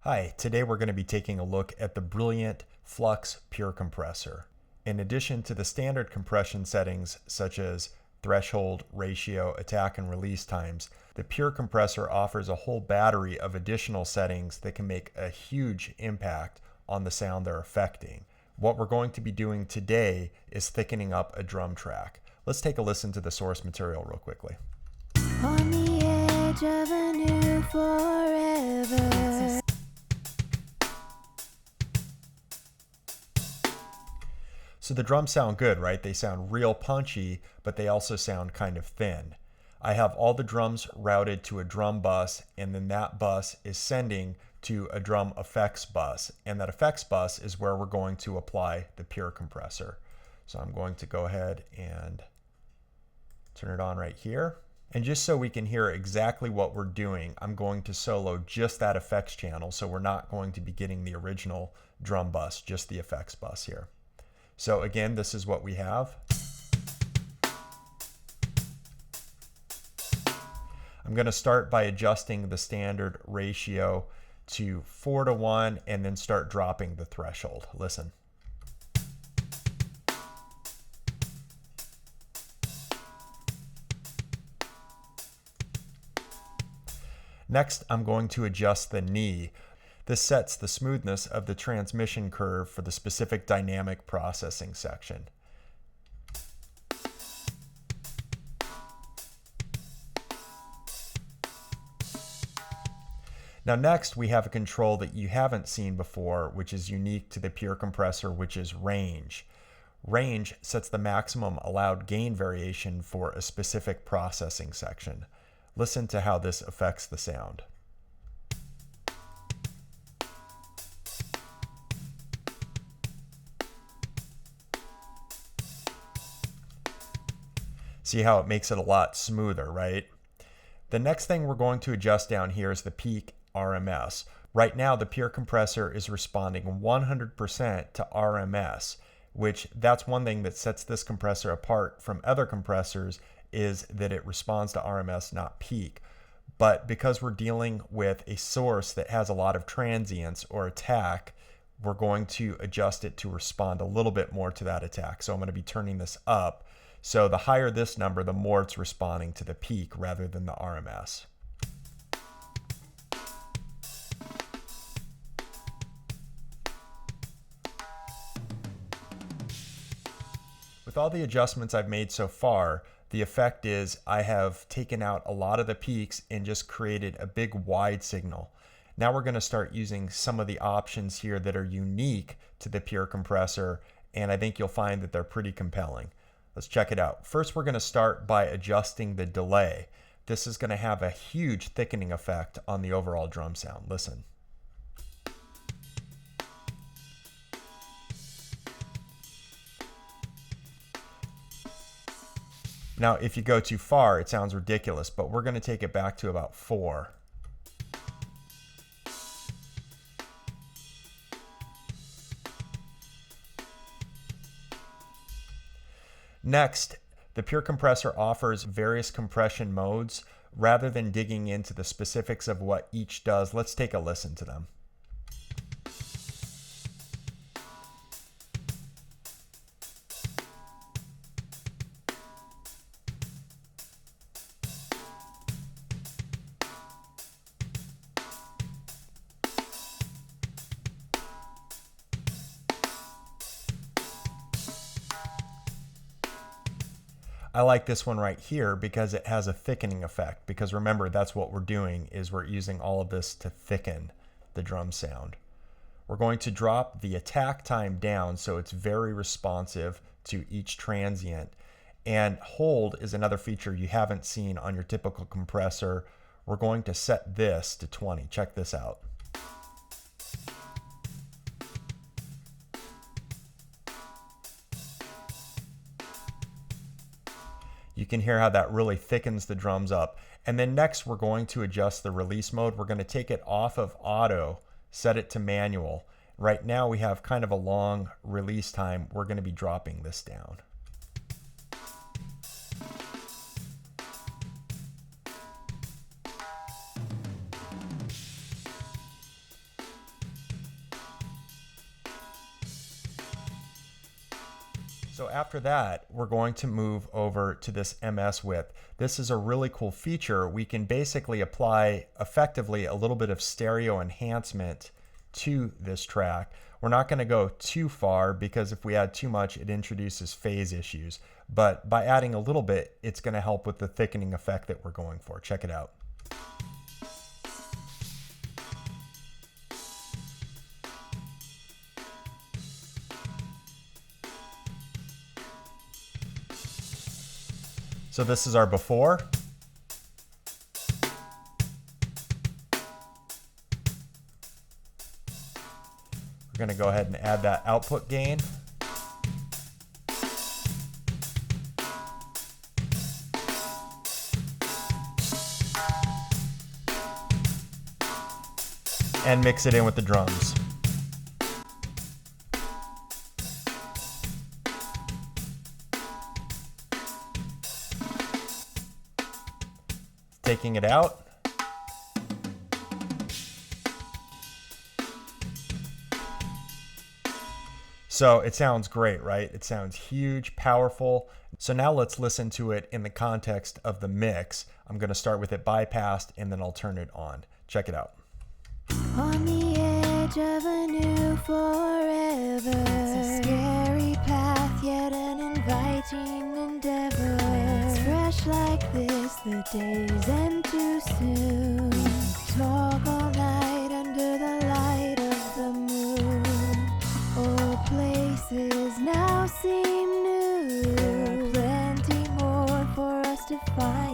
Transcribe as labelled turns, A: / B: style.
A: Hi, today we're going to be taking a look at the brilliant Flux Pure Compressor. In addition to the standard compression settings such as threshold, ratio, attack, and release times, the Pure Compressor offers a whole battery of additional settings that can make a huge impact on the sound they're affecting. What we're going to be doing today is thickening up a drum track. Let's take a listen to the source material real quickly.
B: On the edge of a new forever.
A: So the drums sound good, right? They sound real punchy, but they also sound kind of thin. I have all the drums routed to a drum bus, and then that bus is sending to a drum effects bus. And that effects bus is where we're going to apply the Pure Compressor. So I'm going to go ahead and turn it on right here. And just so we can hear exactly what we're doing, I'm going to solo just that effects channel. So we're not going to be getting the original drum bus, just the effects bus here. So again, this is what we have. I'm going to start by adjusting the standard ratio to 4:1 and then start dropping the threshold. Listen. Next, I'm going to adjust the knee. This sets the smoothness of the transmission curve for the specific dynamic processing section. Now next, we have a control that you haven't seen before, which is unique to the Pure Compressor, which is range. Range sets the maximum allowed gain variation for a specific processing section. Listen to how this affects the sound. See how it makes it a lot smoother, right? The next thing we're going to adjust down here is the peak RMS. Right now, the Pure Compressor is responding 100% to RMS, which that's one thing that sets this compressor apart from other compressors is that it responds to RMS, not peak. But because we're dealing with a source that has a lot of transients or attack, we're going to adjust it to respond a little bit more to that attack. So I'm going to be turning this up. So the higher this number, the more it's responding to the peak rather than the RMS. With all the adjustments I've made so far, the effect is I have taken out a lot of the peaks and just created a big wide signal. Now we're going to start using some of the options here that are unique to the Pure Compressor, and I think you'll find that they're pretty compelling. Let's check it out. First, we're going to start by adjusting the delay. This is going to have a huge thickening effect on the overall drum sound. Listen. Now, if you go too far, it sounds ridiculous, but we're going to take it back to about 4. Next, the Pure Compressor offers various compression modes. Rather than digging into the specifics of what each does, let's take a listen to them. I like this one right here because it has a thickening effect, because remember, that's what we're doing is we're using all of this to thicken the drum sound. We're going to drop the attack time down so it's very responsive to each transient. And hold is another feature you haven't seen on your typical compressor. We're going to set this to 20. Check this out. You can hear how that really thickens the drums up. And then next, we're going to adjust the release mode. We're going to take it off of auto, set it to manual. Right now, we have kind of a long release time. We're going to be dropping this down. So after that, we're going to move over to this MS width. This is a really cool feature. We can basically apply effectively a little bit of stereo enhancement to this track. We're not going to go too far because if we add too much, it introduces phase issues. But by adding a little bit, it's going to help with the thickening effect that we're going for. Check it out. So this is our before. We're going to go ahead and add that output gain. And mix it in with the drums. Taking it out. So it sounds great, right? It sounds huge, powerful. So now let's listen to it in the context of the mix. I'm going to start with it bypassed and then I'll turn it on. Check it out.
B: On the edge of a new forever. It's a scary path, yet an inviting endeavor. When it's fresh like this, the days end too soon. Talk all night under the light of the moon. Old places now seem new. There are plenty more for us to find.